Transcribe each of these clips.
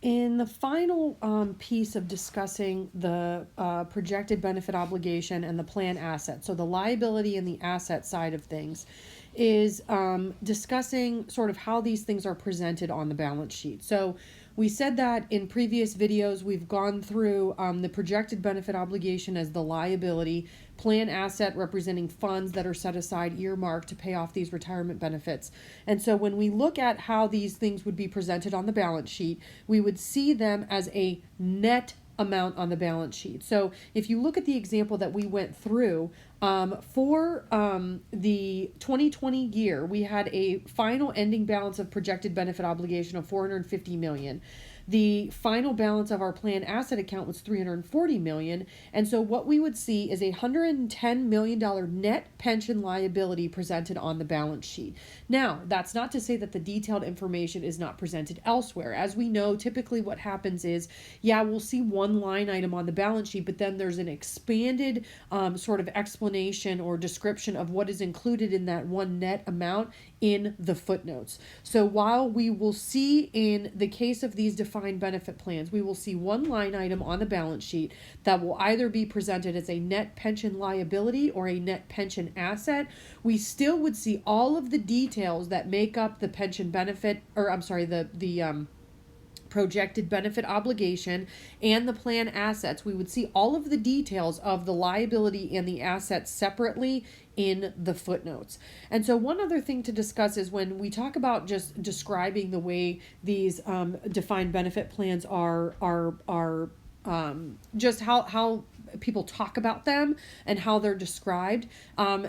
In the final piece of discussing the projected benefit obligation and the plan asset, so the liability and the asset side of things, is discussing sort of how these things are presented on the balance sheet. So we said that in previous videos we've gone through the projected benefit obligation as the liability, plan asset representing funds that are set aside earmarked to pay off these retirement benefits. And so when we look at how these things would be presented on the balance sheet, we would see them as a net amount on the balance sheet. So if you look at the example that we went through, for the 2020 year, we had a final ending balance of projected benefit obligation of $450 million. The final balance of our plan asset account was $340 million. And so what we would see is a $110 million net pension liability presented on the balance sheet. Now, that's not to say that the detailed information is not presented elsewhere. As we know, typically what happens is, we'll see one line item on the balance sheet, but then there's an expanded sort of explanation or description of what is included in that one net amount in the footnotes. So while we will see in the case of these defined benefit plans, we will see one line item on the balance sheet that will either be presented as a net pension liability or a net pension asset, we still would see all of the details that make up the pension benefit, or I'm sorry, the projected benefit obligation and the plan assets. We would see all of the details of the liability and the assets separately in the footnotes. And so one other thing to discuss is when we talk about just describing the way these defined benefit plans are just how people talk about them and how they're described,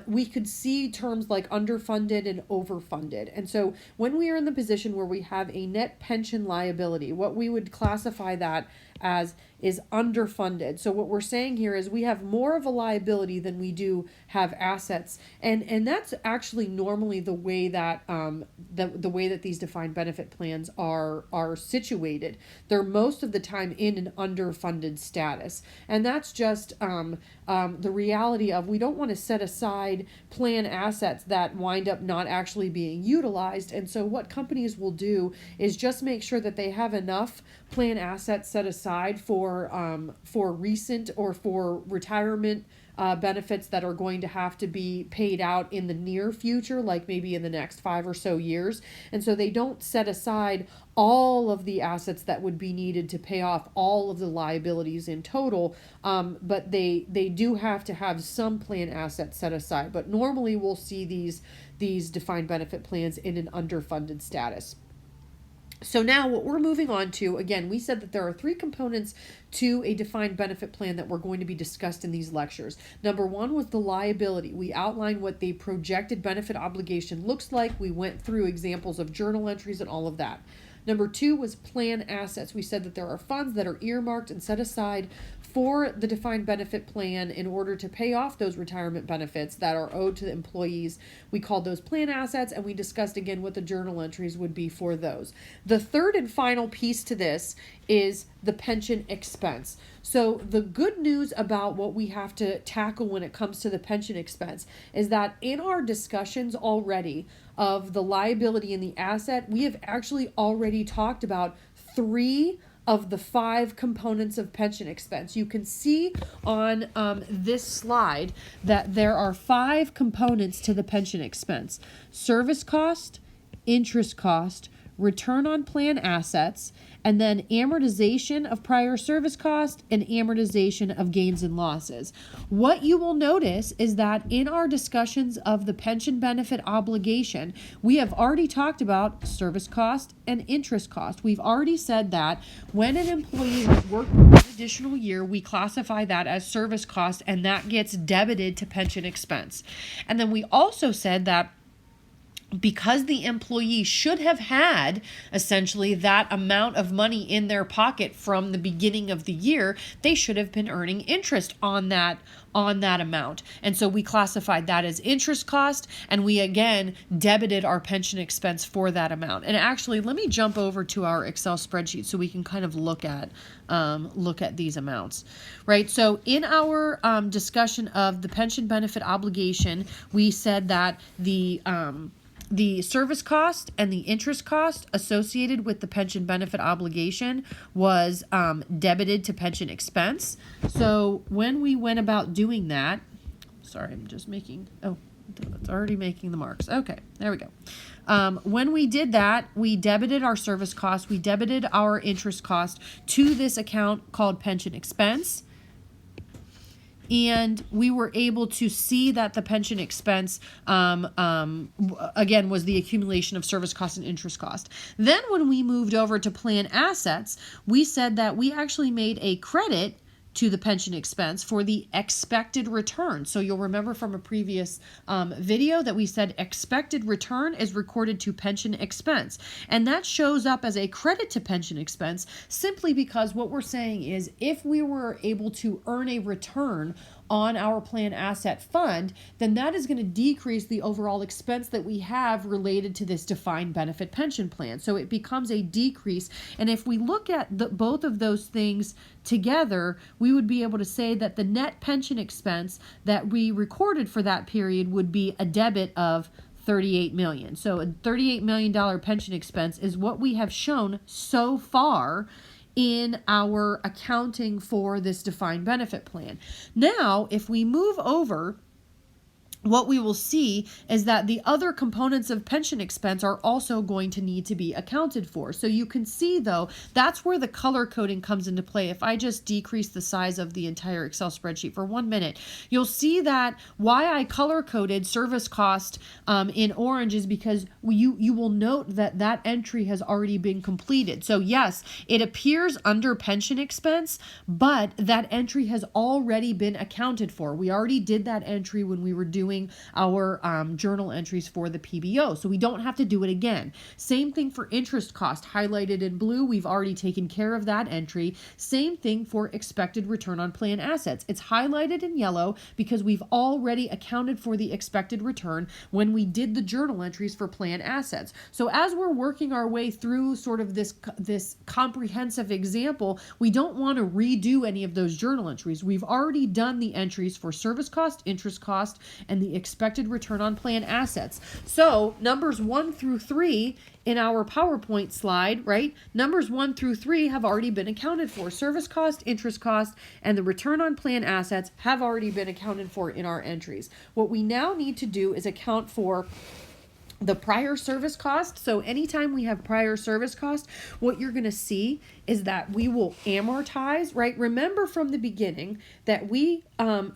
we could see terms like underfunded and overfunded. And so when we are in the position where we have a net pension liability, what we would classify that as is underfunded. So what we're saying here is we have more of a liability than we do have assets, and that's actually normally the way that the way that these defined benefit plans are situated. They're most of the time in an underfunded status, and that's just the reality of we don't want to set aside plan assets that wind up not actually being utilized. And so what companies will do is just make sure that they have enough plan assets set aside for recent or for retirement benefits that are going to have to be paid out in the near future, like maybe in the next 5 or so years. And so they don't set aside all of the assets that would be needed to pay off all of the liabilities in total, but they do have to have some plan assets set aside. But normally we'll see these defined benefit plans in an underfunded status. So now what we're moving on to, again, we said that there are 3 components to a defined benefit plan that were going to be discussed in these lectures. Number 1 was the liability. We outlined what the projected benefit obligation looks like. We went through examples of journal entries and all of that. Number 2 was plan assets. We said that there are funds that are earmarked and set aside for the defined benefit plan in order to pay off those retirement benefits that are owed to the employees. We called those plan assets, and we discussed again what the journal entries would be for those. The third and final piece to this is the pension expense. So the good news about what we have to tackle when it comes to the pension expense is that in our discussions already of the liability and the asset, we have actually already talked about 3 of the 5 components of pension expense. You can see on this slide that there are 5 components to the pension expense: service cost, interest cost, return on plan assets, and then amortization of prior service cost and amortization of gains and losses. What you will notice is that in our discussions of the pension benefit obligation, we have already talked about service cost and interest cost. We've already said that when an employee has worked one additional year, we classify that as service cost, and that gets debited to pension expense. And then we also said that because the employee should have had essentially that amount of money in their pocket from the beginning of the year, they should have been earning interest on that amount. And so we classified that as interest cost, and we again debited our pension expense for that amount. And actually, let me jump over to our Excel spreadsheet so we can kind of look at these amounts, right? So in our discussion of the pension benefit obligation, we said that the the service cost and the interest cost associated with the pension benefit obligation was debited to pension expense. So when we went about doing that, sorry, I'm just making, oh, it's already making the marks. Okay, there we go. When we did that, we debited our service cost, we debited our interest cost to this account called pension expense. And we were able to see that the pension expense, again, was the accumulation of service cost and interest cost. Then when we moved over to plan assets, we said that we actually made a credit to the pension expense for the expected return. So you'll remember from a previous video that we said expected return is recorded to pension expense. And that shows up as a credit to pension expense simply because what we're saying is if we were able to earn a return on our plan asset fund, then that is going to decrease the overall expense that we have related to this defined benefit pension plan. So it becomes a decrease. And if we look at both of those things together, we would be able to say that the net pension expense that we recorded for that period would be a debit of $38 million. So a $38 million pension expense is what we have shown so far in our accounting for this defined benefit plan. Now, if we move over, what we will see is that the other components of pension expense are also going to need to be accounted for. So you can see, though, that's where the color coding comes into play. If I just decrease the size of the entire Excel spreadsheet for 1 minute, you'll see that why I color coded service cost in orange is because you will note that that entry has already been completed. So yes, it appears under pension expense, but that entry has already been accounted for. We already did that entry when we were doing our journal entries for the PBO, so we don't have to do it again. Same thing for interest cost, highlighted in blue. We've already taken care of that entry. Same thing for expected return on plan assets. It's highlighted in yellow because we've already accounted for the expected return when we did the journal entries for plan assets. So as we're working our way through sort of this comprehensive example, we don't want to redo any of those journal entries. We've already done the entries for service cost, interest cost, and the expected return on plan assets. So numbers 1 through 3 in our PowerPoint slide, right? Numbers 1 through 3 have already been accounted for. Service cost, interest cost, and the return on plan assets have already been accounted for in our entries. What we now need to do is account for the prior service cost. So anytime we have prior service cost, what you're going to see is that we will amortize, right? Remember from the beginning that we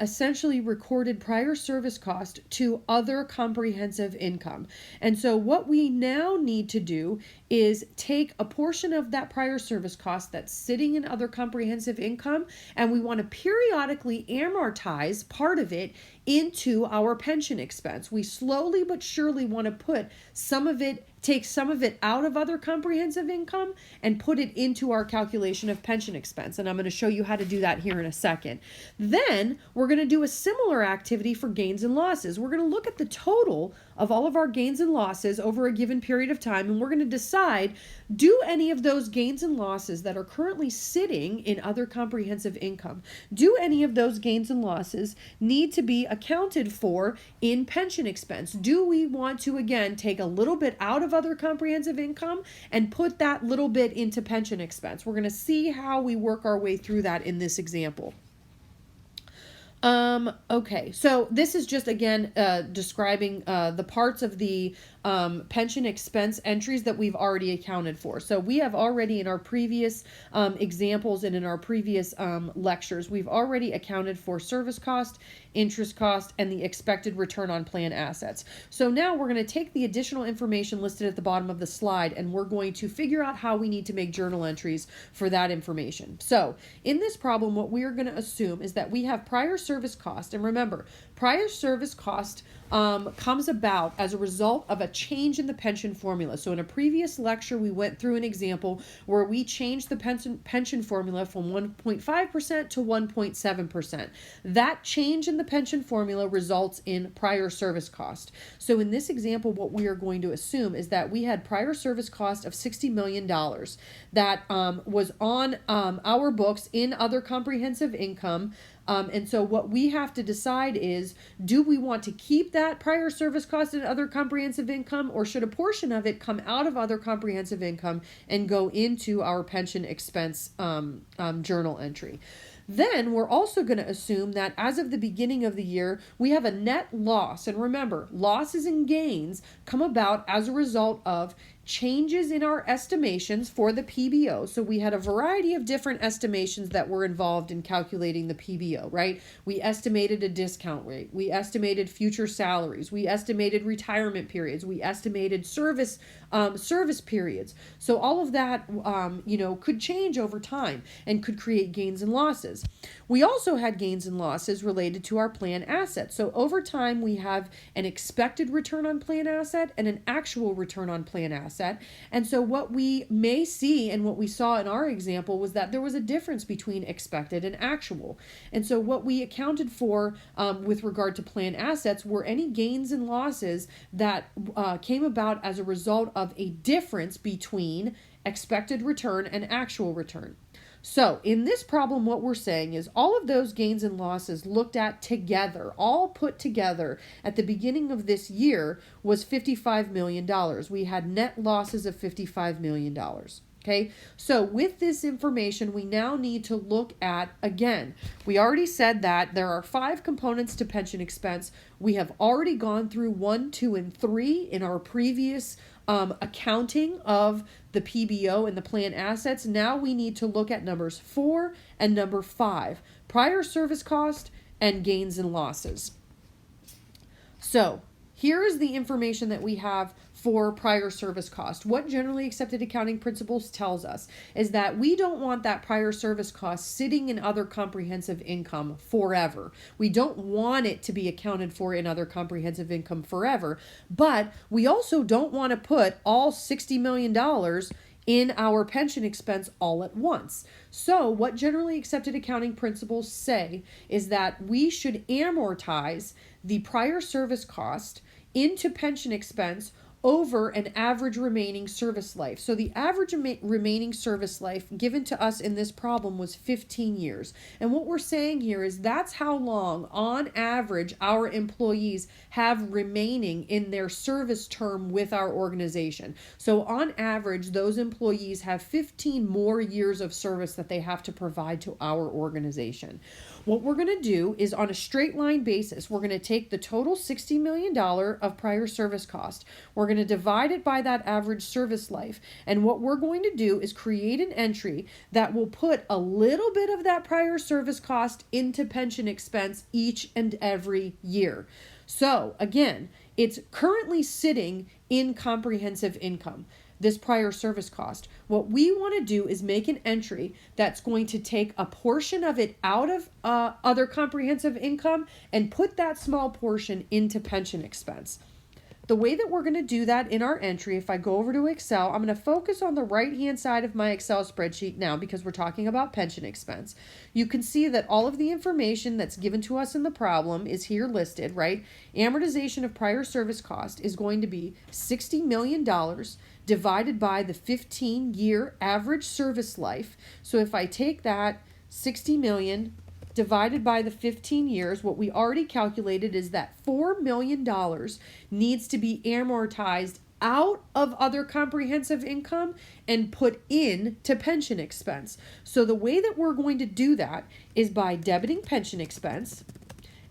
essentially recorded prior service cost to other comprehensive income. And so what we now need to do is take a portion of that prior service cost that's sitting in other comprehensive income, and we want to periodically amortize part of it into our pension expense. We slowly but surely want to take some of it out of other comprehensive income and put it into our calculation of pension expense. And I'm going to show you how to do that here in a second. Then we're going to do a similar activity for gains and losses. We're going to look at the total of all of our gains and losses over a given period of time, and we're going to decide, do any of those gains and losses that are currently sitting in other comprehensive income, do any of those gains and losses need to be accounted for in pension expense? Do we want to, again, take a little bit out of other comprehensive income and put that little bit into pension expense? We're going to see how we work our way through that in this example. Okay, so this is just, again, describing the parts of the pension expense entries that we've already accounted for. So we have already, in our previous examples and in our previous lectures, we've already accounted for service cost, interest cost, and the expected return on plan assets. So now we're going to take the additional information listed at the bottom of the slide, and we're going to figure out how we need to make journal entries for that information. So in this problem, what we are going to assume is that we have prior service cost, and remember, prior service cost comes about as a result of a change in the pension formula. So in a previous lecture, we went through an example where we changed the pension formula from 1.5% to 1.7%. That change in the pension formula results in prior service cost. So in this example, what we are going to assume is that we had prior service cost of $60 million that was on our books in other comprehensive income And so what we have to decide is, do we want to keep that prior service cost and other comprehensive income, or should a portion of it come out of other comprehensive income and go into our pension expense journal entry? Then we're also going to assume that as of the beginning of the year, we have a net loss. And remember, losses and gains come about as a result of changes in our estimations for the PBO. So we had a variety of different estimations that were involved in calculating the PBO, right? We estimated a discount rate. We estimated future salaries. We estimated retirement periods. We estimated service periods. So all of that, could change over time and could create gains and losses. We also had gains and losses related to our plan assets. So over time, we have an expected return on plan asset and an actual return on plan asset. And so what we may see, and what we saw in our example, was that there was a difference between expected and actual. And so what we accounted for with regard to plan assets were any gains and losses that came about as a result of a difference between expected return and actual return. So in this problem, what we're saying is all of those gains and losses looked at together, all put together at the beginning of this year, was $55 million. We had net losses of $55 million. Okay, so with this information, we now need to look at, again, we already said that there are 5 components to pension expense. We have already gone through 1, 2, and 3 in our previous accounting of the PBO and the plan assets. Now we need to look at numbers 4 and number 5, prior service cost and gains and losses. So here is the information that we have for prior service cost. What generally accepted accounting principles tells us is that we don't want that prior service cost sitting in other comprehensive income forever. We don't want it to be accounted for in other comprehensive income forever, but we also don't want to put all $60 million in our pension expense all at once. So what generally accepted accounting principles say is that we should amortize the prior service cost into pension expense over an average remaining service life. So the average remaining service life given to us in this problem was 15 years. And what we're saying here is that's how long, on average, our employees have remaining in their service term with our organization. So on average, those employees have 15 more years of service that they have to provide to our organization. What we're going to do is, on a straight line basis, we're going to take the total $60 million of prior service cost. We're going to divide it by that average service life. And what we're going to do is create an entry that will put a little bit of that prior service cost into pension expense each and every year. So again, it's currently sitting in comprehensive income, this prior service cost. What we want to do is make an entry that's going to take a portion of it out of other comprehensive income and put that small portion into pension expense. The way that we're going to do that in our entry, if I go over to Excel, I'm going to focus on the right-hand side of my Excel spreadsheet now because we're talking about pension expense. You can see that all of the information that's given to us in the problem is here listed, right? Amortization of prior service cost is going to be $60 million divided by the 15-year average service life. So if I take that 60 million divided by the 15 years, what we already calculated is that $4 million needs to be amortized out of other comprehensive income and put in to pension expense. So the way that we're going to do that is by debiting pension expense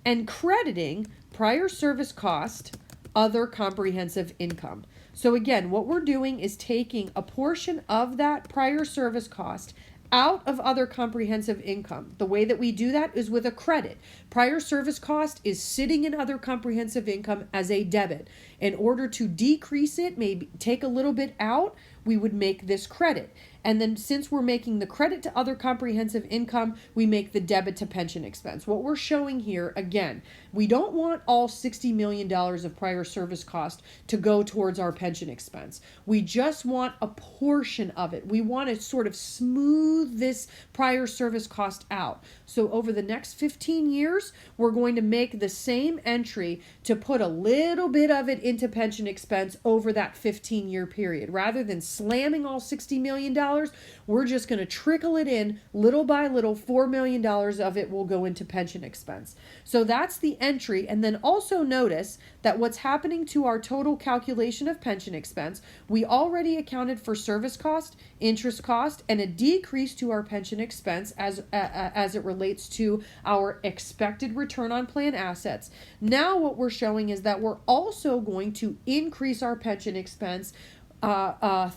and crediting prior service cost, other comprehensive income. So again, what we're doing is taking a portion of that prior service cost out of other comprehensive income. The way that we do that is with a credit. Prior service cost is sitting in other comprehensive income as a debit. In order to decrease it, maybe take a little bit out, we would make this credit. And then since we're making the credit to other comprehensive income, we make the debit to pension expense. What we're showing here, again, we don't want all $60 million of prior service cost to go towards our pension expense. We just want a portion of it. We want to sort of smooth this prior service cost out. So over the next 15 years, we're going to make the same entry to put a little bit of it into pension expense over that 15-year period. Rather than slamming all $60 million. We're just going to trickle it in little by little. $4 million of it will go into pension expense. So that's the entry. And then also notice that what's happening to our total calculation of pension expense, we already accounted for service cost, interest cost, and a decrease to our pension expense as it relates to our expected return on plan assets. Now what we're showing is that we're also going to increase our pension expense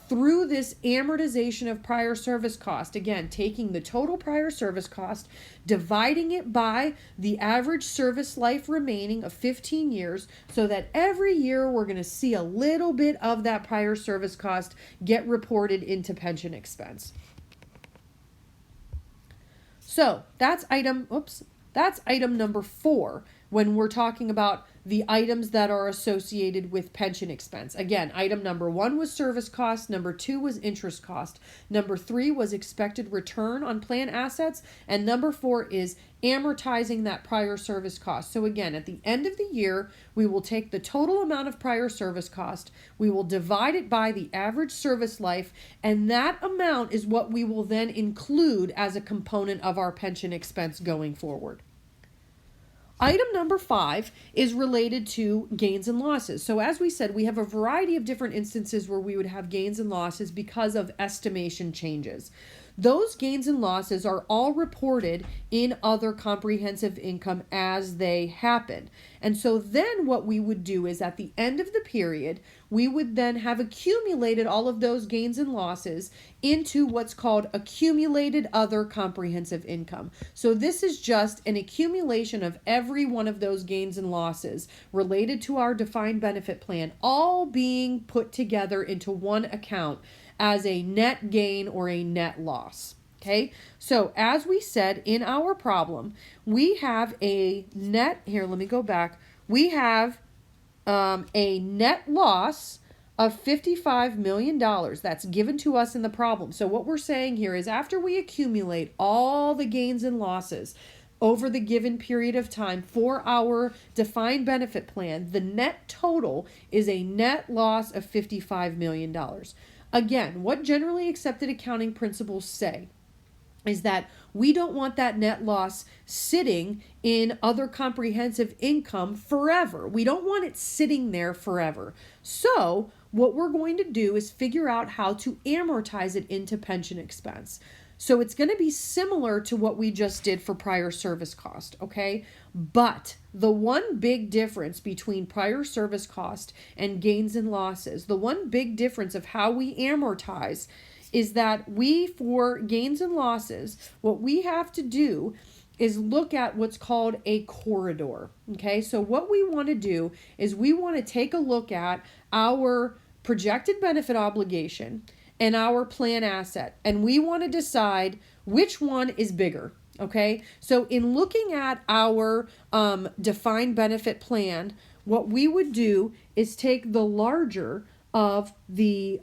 through this amortization of prior service cost. Again, taking the total prior service cost, dividing it by the average service life remaining of 15 years, so that every year we're going to see a little bit of that prior service cost get reported into pension expense. So that's item number 4 when we're talking about the items that are associated with pension expense. Again, item number 1 was service cost, number 2 was interest cost, number 3 was expected return on plan assets, and number 4 is amortizing that prior service cost. So again, at the end of the year, we will take the total amount of prior service cost, we will divide it by the average service life, and that amount is what we will then include as a component of our pension expense going forward. Item number 5 is related to gains and losses. So as we said, we have a variety of different instances where we would have gains and losses because of estimation changes. Those gains and losses are all reported in other comprehensive income as they happen. And so then what we would do is at the end of the period, we would then have accumulated all of those gains and losses into what's called accumulated other comprehensive income. So this is just an accumulation of every one of those gains and losses related to our defined benefit plan, all being put together into one account as a net gain or a net loss. Okay, so as we said in our problem, we have a net, here, let me go back. We have a net loss of $55 million that's given to us in the problem. So what we're saying here is after we accumulate all the gains and losses over the given period of time for our defined benefit plan, the net total is a net loss of $55 million. Again, what generally accepted accounting principles say is that we don't want that net loss sitting in other comprehensive income forever. We don't want it sitting there forever. So what we're going to do is figure out how to amortize it into pension expense. So it's going to be similar to what we just did for prior service cost, okay? But the one big difference between prior service cost and gains and losses, the one big difference of how we amortize is that we, for gains and losses, what we have to do is look at what's called a corridor, okay? So what we want to do is we want to take a look at our projected benefit obligation and our plan asset, and we want to decide which one is bigger, okay? So in looking at our defined benefit plan, what we would do is take the larger of the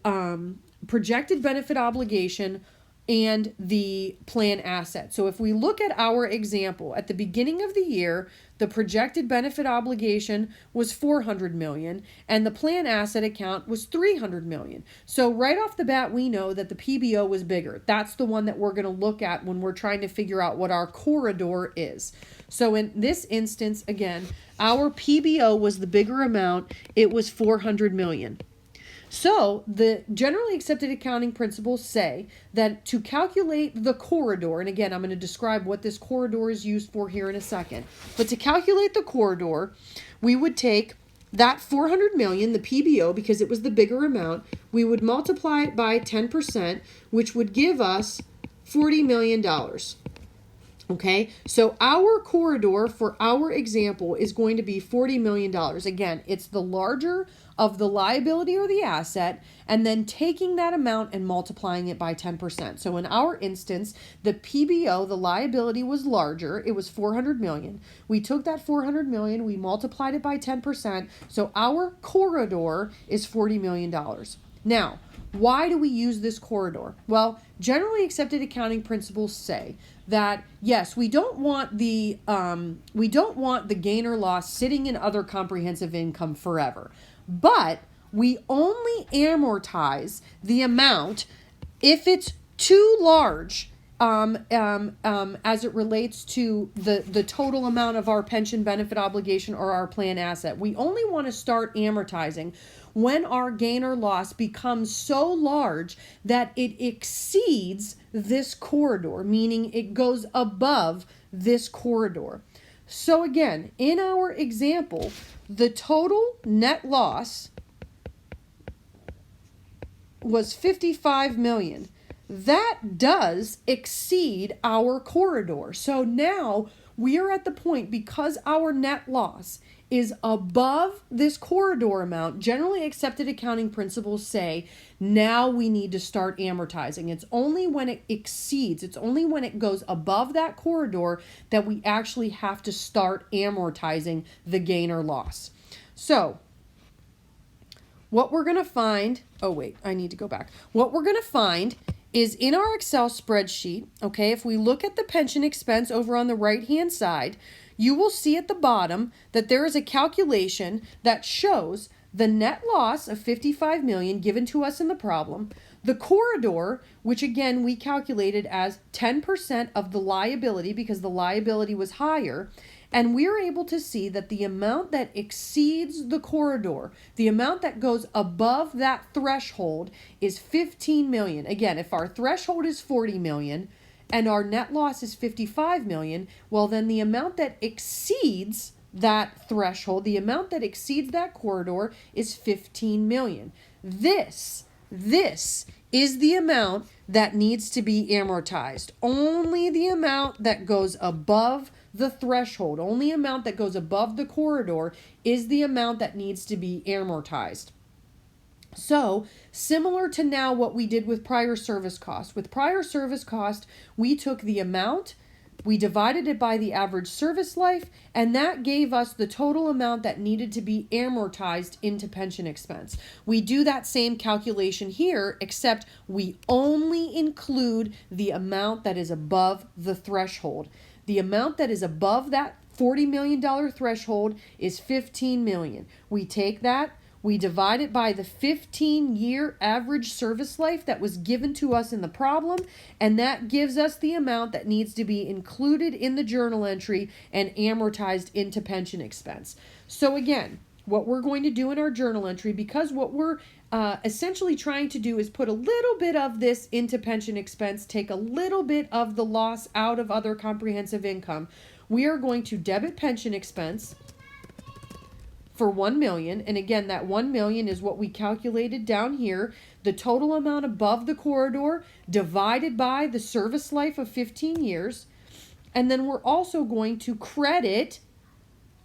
projected benefit obligation and the plan asset. So if we look at our example, at the beginning of the year, the projected benefit obligation was $400 million and the plan asset account was $300 million. So right off the bat, we know that the PBO was bigger. That's the one that we're going to look at when we're trying to figure out what our corridor is. So in this instance, again, our PBO was the bigger amount. It was $400 million. So the generally accepted accounting principles say that to calculate the corridor, and again, I'm going to describe what this corridor is used for here in a second, but to calculate the corridor, we would take that $400 million, the PBO, because it was the bigger amount, we would multiply it by 10%, which would give us $40 million. Okay, so our corridor for our example is going to be $40 million. Again, it's the larger of the liability or the asset, and then taking that amount and multiplying it by 10%. So in our instance, the PBO, the liability, was larger. It was $400 million. We took that $400 million, we multiplied it by 10%. So our corridor is $40 million. Now, why do we use this corridor? Well, generally accepted accounting principles say that yes, we don't want the gain or loss sitting in other comprehensive income forever. But we only amortize the amount if it's too large as it relates to the total amount of our pension benefit obligation or our plan asset. We only want to start amortizing when our gain or loss becomes so large that it exceeds this corridor, meaning it goes above this corridor. So again, in our example, the total net loss was $55 million. That does exceed our corridor. So now we are at the point, because our net loss is above this corridor amount, generally accepted accounting principles say now we need to start amortizing. It's only when it exceeds, it's only when it goes above that corridor that we actually have to start amortizing the gain or loss. So what we're going to find, oh wait, I need to go back. What we're going to find is in our Excel spreadsheet, okay, if we look at the pension expense over on the right-hand side, you will see at the bottom that there is a calculation that shows the net loss of $55 million given to us in the problem, the corridor, which again we calculated as 10% of the liability because the liability was higher, and we're able to see that the amount that exceeds the corridor, the amount that goes above that threshold, is $15 million. Again, if our threshold is $40 million and our net loss is $55 million, well then the amount that exceeds that threshold, the amount that exceeds that corridor, is $15 million. This is the amount that needs to be amortized. Only the amount that goes above the threshold, only amount that goes above the corridor is the amount that needs to be amortized. So, similar to now what we did with prior service cost. With prior service cost, we took the amount, we divided it by the average service life, and that gave us the total amount that needed to be amortized into pension expense. We do that same calculation here, except we only include the amount that is above the threshold. The amount that is above that $40 million threshold is $15 million. We take that, we divide it by the 15-year average service life that was given to us in the problem, and that gives us the amount that needs to be included in the journal entry and amortized into pension expense. So again, what we're going to do in our journal entry, because what we're essentially trying to do is put a little bit of this into pension expense, take a little bit of the loss out of other comprehensive income. We are going to debit pension expense for $1 million. And again, that $1 million is what we calculated down here. The total amount above the corridor divided by the service life of 15 years. And then we're also going to credit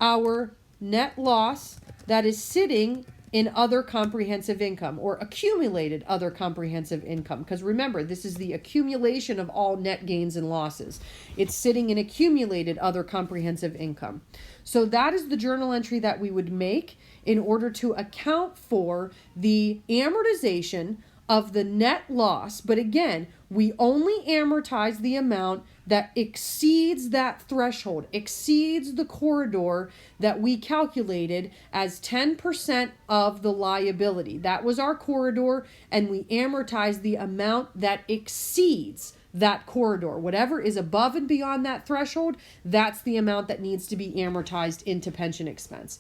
our net loss that is sitting in other comprehensive income, or accumulated other comprehensive income. Because remember, this is the accumulation of all net gains and losses. It's sitting in accumulated other comprehensive income. So that is the journal entry that we would make in order to account for the amortization of the net loss. But again, we only amortize the amount that exceeds that threshold, exceeds the corridor that we calculated as 10% of the liability. That was our corridor, and we amortize the amount that exceeds that corridor. Whatever is above and beyond that threshold, that's the amount that needs to be amortized into pension expense.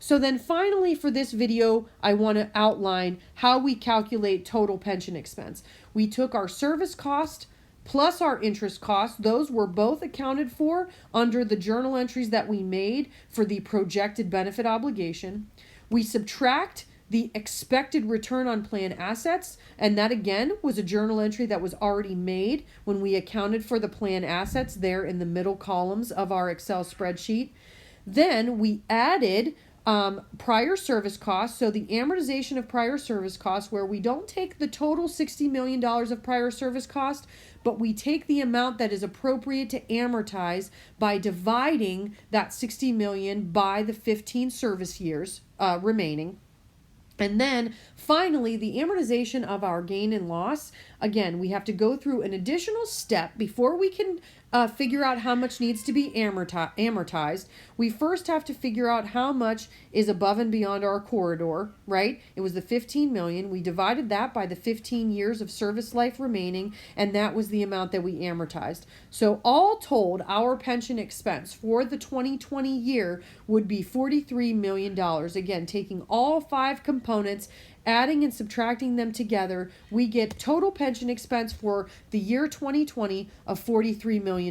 So then finally for this video, I want to outline how we calculate total pension expense. We took our service cost plus our interest cost. Those were both accounted for under the journal entries that we made for the projected benefit obligation. We subtract the expected return on plan assets, and that again was a journal entry that was already made when we accounted for the plan assets there in the middle columns of our Excel spreadsheet. Then we added prior service costs, so the amortization of prior service costs, where we don't take the total $60 million of prior service cost, but we take the amount that is appropriate to amortize by dividing that $60 million by the 15 service years remaining. And then finally, the amortization of our gain and loss. Again, we have to go through an additional step before we can figure out how much needs to be amortized. We first have to figure out how much is above and beyond our corridor, right? It was the 15 million. We divided that by the 15 years of service life remaining, and that was the amount that we amortized. So all told, our pension expense for the 2020 year would be $43 million. Again, taking all 5 components, adding and subtracting them together, we get total pension expense for the year 2020 of $43 million.